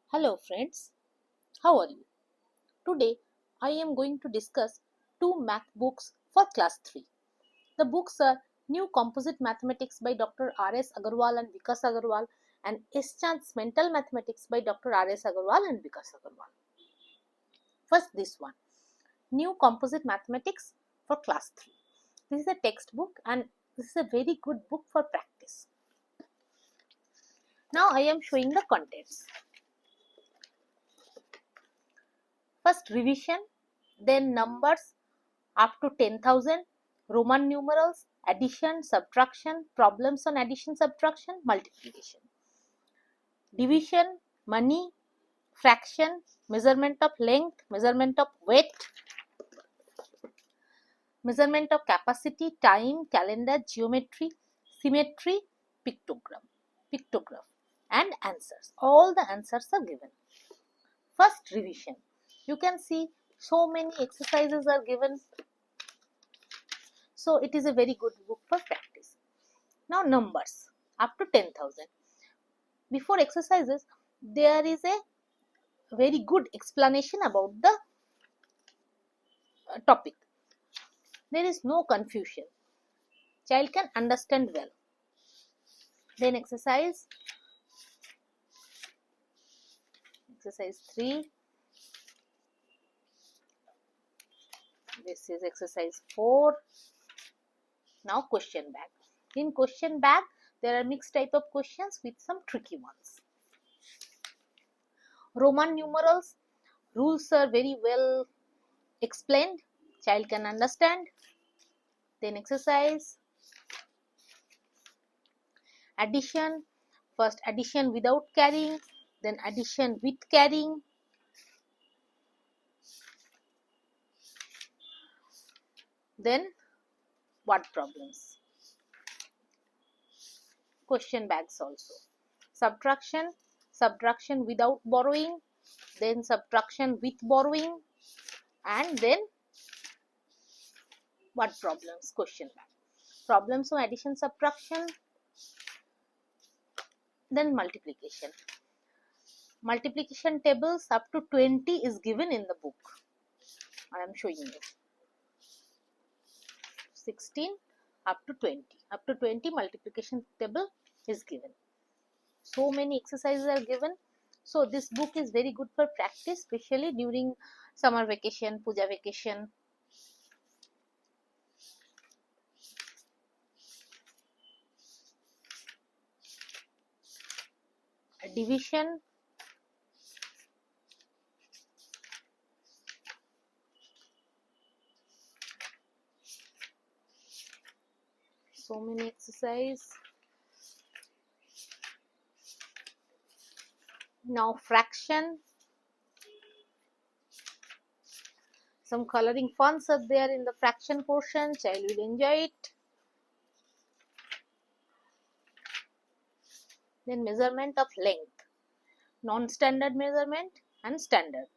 Hello friends, how are you? Today I am going to discuss two math books for class 3. The books are New Composite Mathematics by Dr. S Aggarwal and Vikas Aggarwal and S Mental Mathematics by Dr. S Aggarwal and Vikas Aggarwal. First this one, New Composite Mathematics for class 3. This is a textbook and this is a very good book for practice. Now I am showing the contents. First revision, then numbers up to 10,000, Roman numerals, addition, subtraction, problems on addition, subtraction, multiplication. Division, money, fraction, measurement of length, measurement of weight, measurement of capacity, time, calendar, geometry, symmetry, pictograph and answers. All the answers are given. First revision. You can see so many exercises are given. So it is a very good book for practice. Now numbers up to 10,000. Before exercises, there is a very good explanation about the topic. There is no confusion. Child can understand well. Then exercise 3. This is exercise 4. Now question bank. In question bank, there are mixed type of questions with some tricky ones. Roman numerals, rules are very well explained. Child can understand. Then exercise addition. First addition without carrying, then addition with carrying. Then word problems. Question banks also. Subtraction, subtraction without borrowing, then subtraction with borrowing, and then word problems, question bank. Problems of addition, subtraction, then multiplication. Multiplication tables up to 20 is given in the book. I am showing you. 16 up to 20. Up to 20 multiplication table is given. So many exercises are given. So this book is very good for practice, especially during summer vacation, puja vacation. Division, so many exercise. Now fraction, some coloring fonts are there in the fraction portion. Child will enjoy it. Then measurement of length, non-standard measurement and standard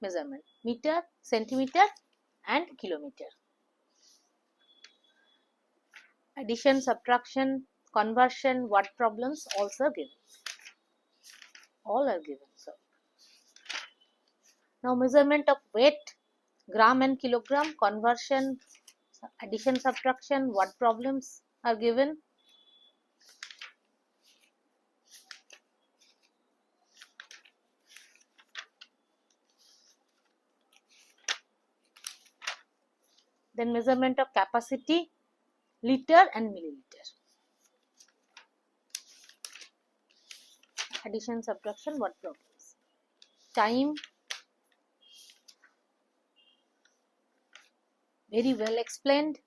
measurement, meter, centimeter and kilometer. Addition, subtraction, conversion, word problems also are given. All are given. So now measurement of weight, gram and kilogram, conversion, addition, subtraction, word problems are given. Then measurement of capacity, liter and milliliter. Addition, subtraction, word problems. Time, very well explained.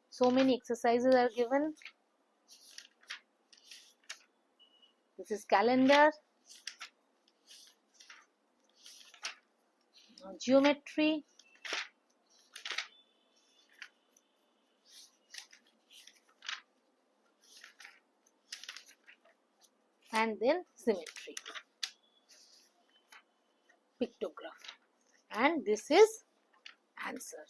So many exercises are given. This is calendar. Geometry. And then symmetry. Pictograph. And this is answer.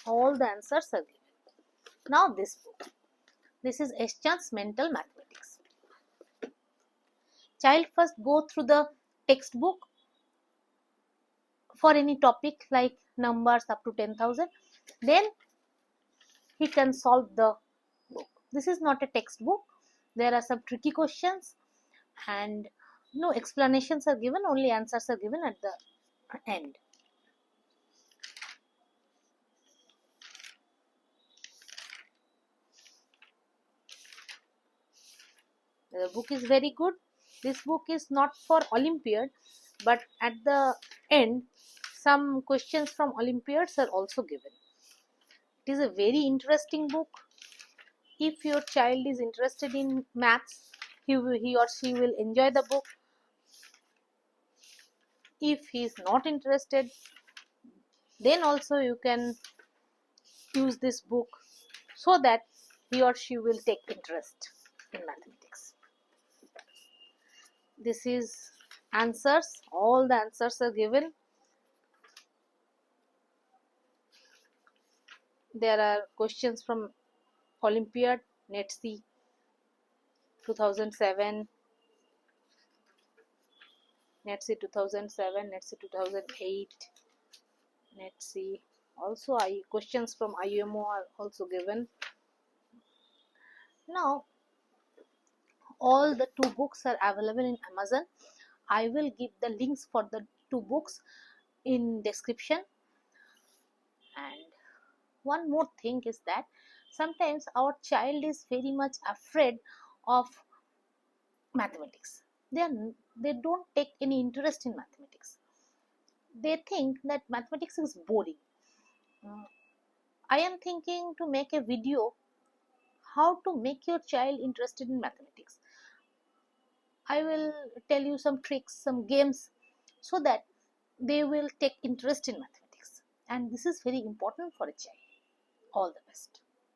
All the answers are given. Now this book. This is S Mental Mathematics. Child first go through the textbook for any topic like numbers up to 10,000. Then he can solve the book. This is not a textbook. There are some tricky questions and no explanations are given, only answers are given at the end. The book is very good. This book is not for Olympiad, but at the end some questions from Olympiads are also given. It is a very interesting book. If your child is interested in maths, he or she will enjoy the book. If he is not interested, then also you can use this book so that he or she will take interest in mathematics. This is answers. All the answers are given. There are questions from Olympiad, nstse 2007, nstse 2007, nstse 2008, nstse. Also, questions from IUMO are also given. Now, all the two books are available in Amazon. I will give the links for the two books in description. And one more thing is that sometimes our child is very much afraid of mathematics. They don't take any interest in mathematics. They think that mathematics is boring. I am thinking to make a video how to make your child interested in mathematics. I will tell you some tricks, some games, so that they will take interest in mathematics. And this is very important for a child. All the best.